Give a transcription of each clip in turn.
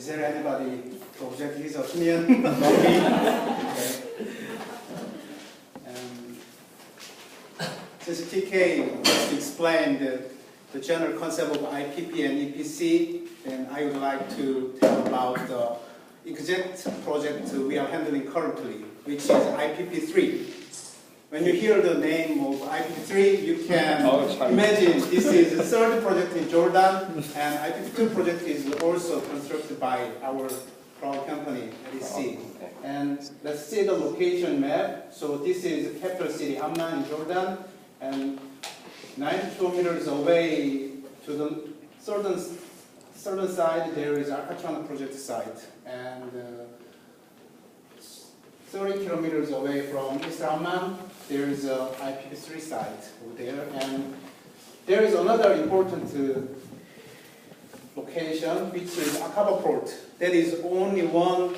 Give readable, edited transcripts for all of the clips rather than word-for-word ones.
Is there anybody to object his opinion? Not me. Okay. Since TK just explained the general concept of IPP and EPC, then I would like to tell about the exact project we are handling currently, which is IPP3. When you hear the name of IPP3, you can imagine this is the third project in Jordan, and IPP2 project is also constructed by our proud company, LEC. And let's see the location map. So this is the capital city, Amman in Jordan, and 90 kilometers away to the southern side there is Al-Qatrana project site, and 30 kilometers away from East Amman there is a IPP3 site over there, and there is another important location which is Aqaba port. That is only one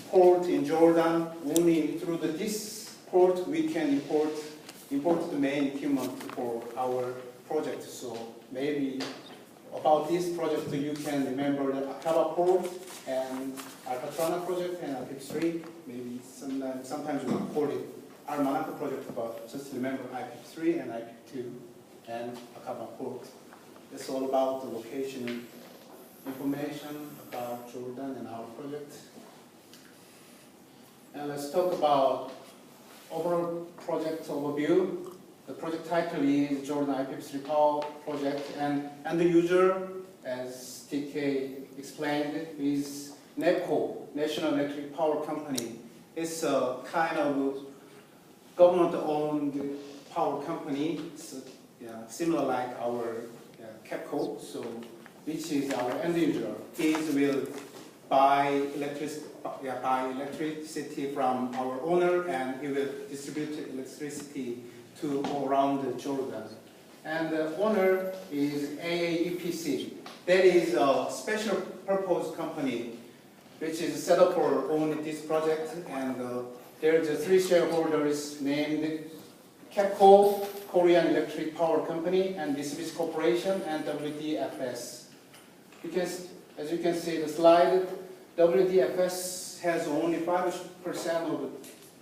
port in Jordan. Only through this port we can import the main equipment for our project. So maybe about this project you can remember the Aqaba port and Al-Qatrana project and IPP3. Maybe sometimes we call it Al-Manaka project, but just remember IPP3 and IPP2 and Aqaba port. That's all about the location information about Jordan and our project. And let's talk about overall project overview. The project title is Jordan IPP3 Power Project, and the user, as TK explained, is NEPCO, National Electric Power Company. It's a kind of government-owned power company. It's similar like our KEPCO, so which is our end user. He will buy electricity from our owner, and he will distribute electricity to all around Jordan. And the owner is AAEPC. That is a special purpose company which is set up for owning this project, and there are three shareholders named KEPCO, Korean Electric Power Company, and Mitsubishi Corporation, and WDFS. As you can see the slide, WDFS has only 5% of the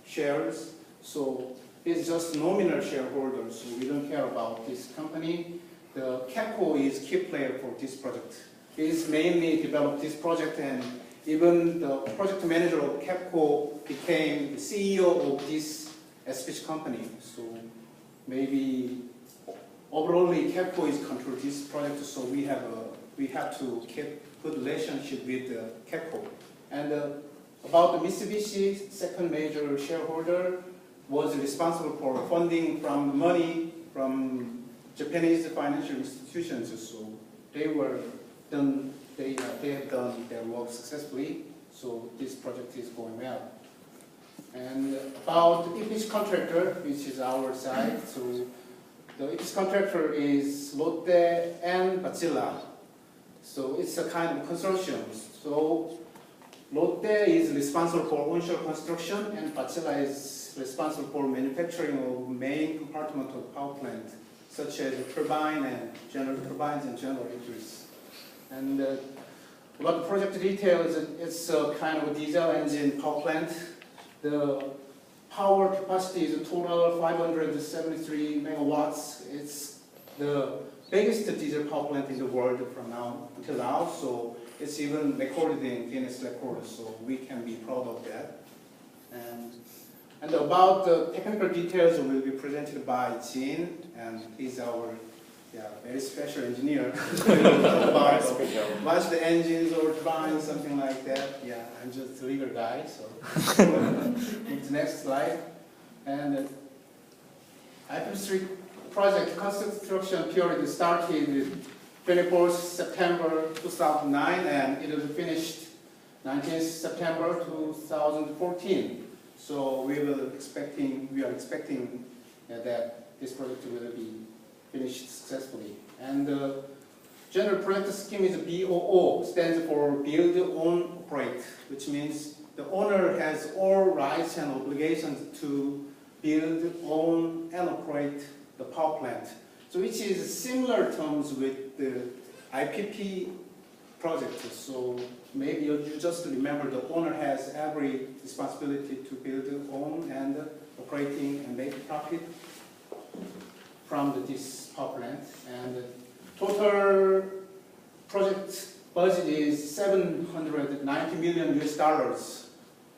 shares, so it's just nominal shareholders, so we don't care about this company. The KEPCO is key player for this project. He's mainly developed this project, and even the project manager of KEPCO became the CEO of this SPH company. So maybe overall KEPCO is control this project, so we have to keep good relationship with KEPCO. And about the Mitsubishi, second major shareholder, was responsible for funding from money from Japanese financial institutions. So they have done their work successfully. So this project is going well. And about the EPC contractor, which is our side. So the EPC contractor is Lotte and Batsila. So it's a kind of consortium. So Lotte is responsible for onshore construction, and Batsila is responsible for manufacturing of main compartment of power plant, such as turbine and general turbines and generators. And about the project details, it's a kind of a diesel engine power plant. The power capacity is a total 573 megawatts. It's the biggest diesel power plant in the world from now until now, so it's even recorded in Guinness record, so we can be proud of that. And about the technical details will be presented by Jin, and he's our very special engineer. About what's the engines or turbines, something like that. Yeah, I'm just a legal guy, so. It's next slide. And IPP3 project construction period started 24th September 2009, and it will be finished 19th September 2014. So we are expecting that this project will be finished successfully. And the general project scheme is BOO, stands for Build, Own, Operate, which means the owner has all rights and obligations to build, own, and operate the power plant. So which is similar terms with the IPP project. So maybe maybe you just remember the owner has every responsibility to build, own, and operating and make profit from this power plant. And the total project budget is $790 million US dollars,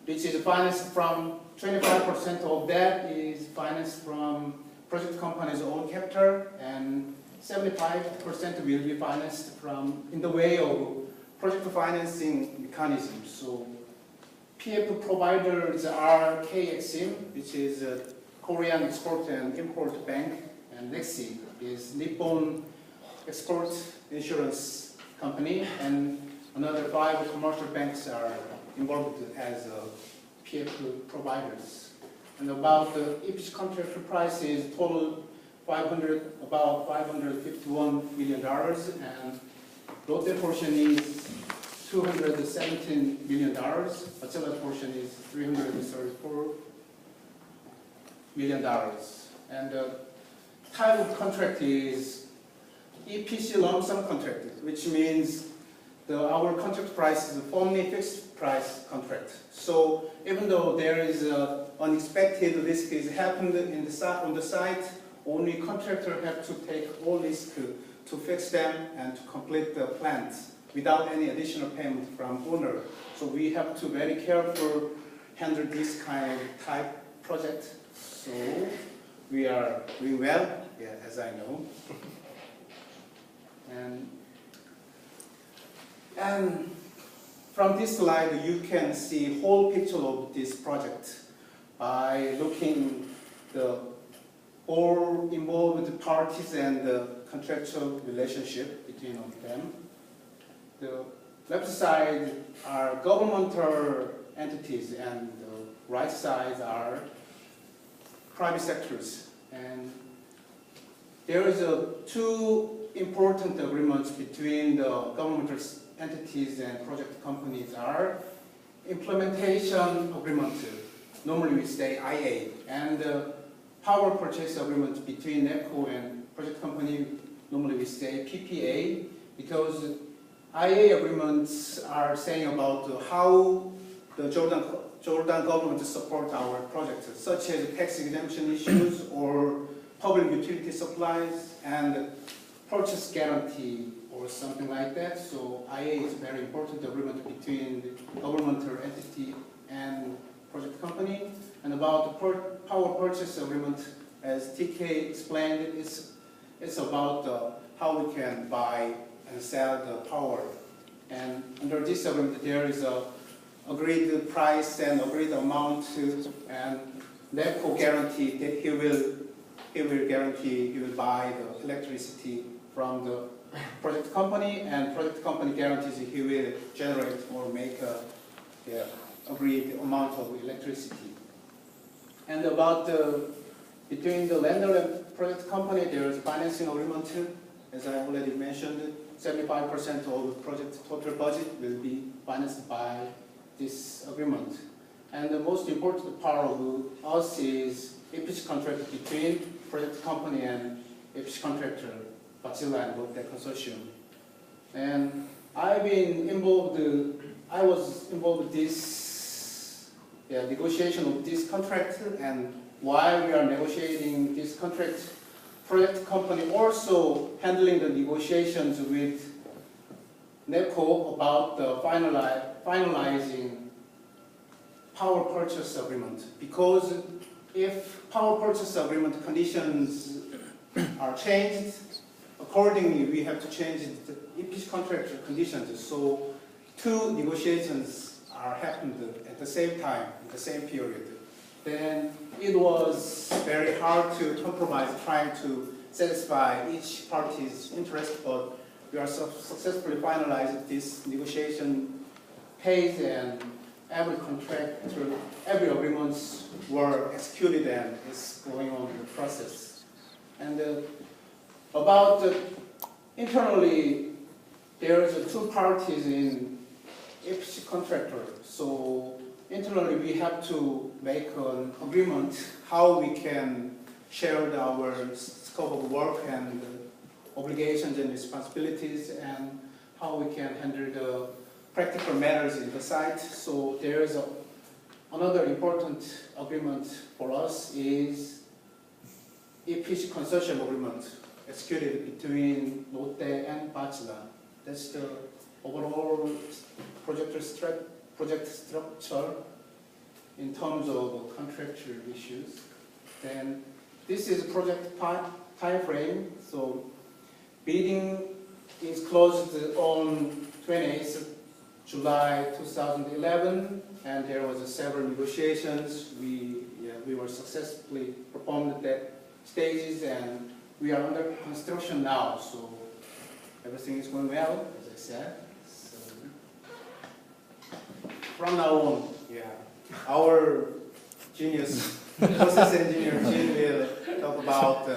which is financed from 25% of that is financed from project company's own capital, and 75% will be financed from in the way of project financing mechanisms. So PF providers are KEXIM, which is a Korean Export and Import Bank, and NEXI is Nippon Export Insurance Company, and another 5 commercial banks are involved as PF providers. And about the EPC contract price is total about $551 million, and Lotte portion is $217 million, Wärtsilä portion is $334 million. And the type of contract is EPC lump sum contract, which means our contract price is a firmly fixed price contract. So even though there is unexpected risk is happened on the site, only contractor have to take all risk to fix them and to complete the plant without any additional payment from owner. So we have to very careful handle this kind of type project. So we are doing well, yeah, as I know. And from this slide, you can see whole picture of this project by looking the all involved parties and the contractual relationship between them. The left side are governmental entities, and the right side are private sectors. And there is two important agreements between the governmental entities and project companies are implementation agreement, normally we say IA, and the power purchase agreement between NEPCO and project company, normally we say PPA, because IA agreements are saying about how the Jordan government support our projects, such as tax exemption issues or public utility supplies and purchase guarantee or something like that. So IA is a very important agreement between the governmental entity and project company. And about the power purchase agreement, as TK explained, it's about how we can buy and sell the power. And under this agreement, there is a agreed price and agreed amount, and NEPCO guarantee that he will buy the electricity from the project company, and project company guarantees he will generate or make a agreed amount of electricity. And about between the lender and project company, there is financing agreement too. As I already mentioned, 75% of the project total budget will be financed by this agreement. And the most important part of us is EPC contract between project company and EPC contractor, Wärtsilä and Lotte Consortium. And I was involved with this negotiation of this contract, and while we are negotiating this contract, project company also handling the negotiations with NEPCO about the finalizing power purchase agreement. Because if power purchase agreement conditions are changed, accordingly we have to change the EPC contract conditions. So two negotiations are happened at the same time, in the same period. Then it was very hard to compromise, trying to satisfy each party's interest, but we are successfully finalized this negotiation phase, and every contract, every agreements were executed, and is going on in the process. And about internally, there is two parties in EPC contractor. So internally, we have to make an agreement how we can share our scope of work and obligations and responsibilities, and how we can handle the practical matters in the site. So there is another important agreement for us is EPC consortium agreement executed between Lotte and Bachelor. That's the overall project structure in terms of contractual issues. Then this is project time frame. So bidding is closed on 28th July 2011, and there was several negotiations. We were successfully performed at that stages, and we are under construction now. So everything is going well, as I said. So from now on, our genius process engineer Jin will talk about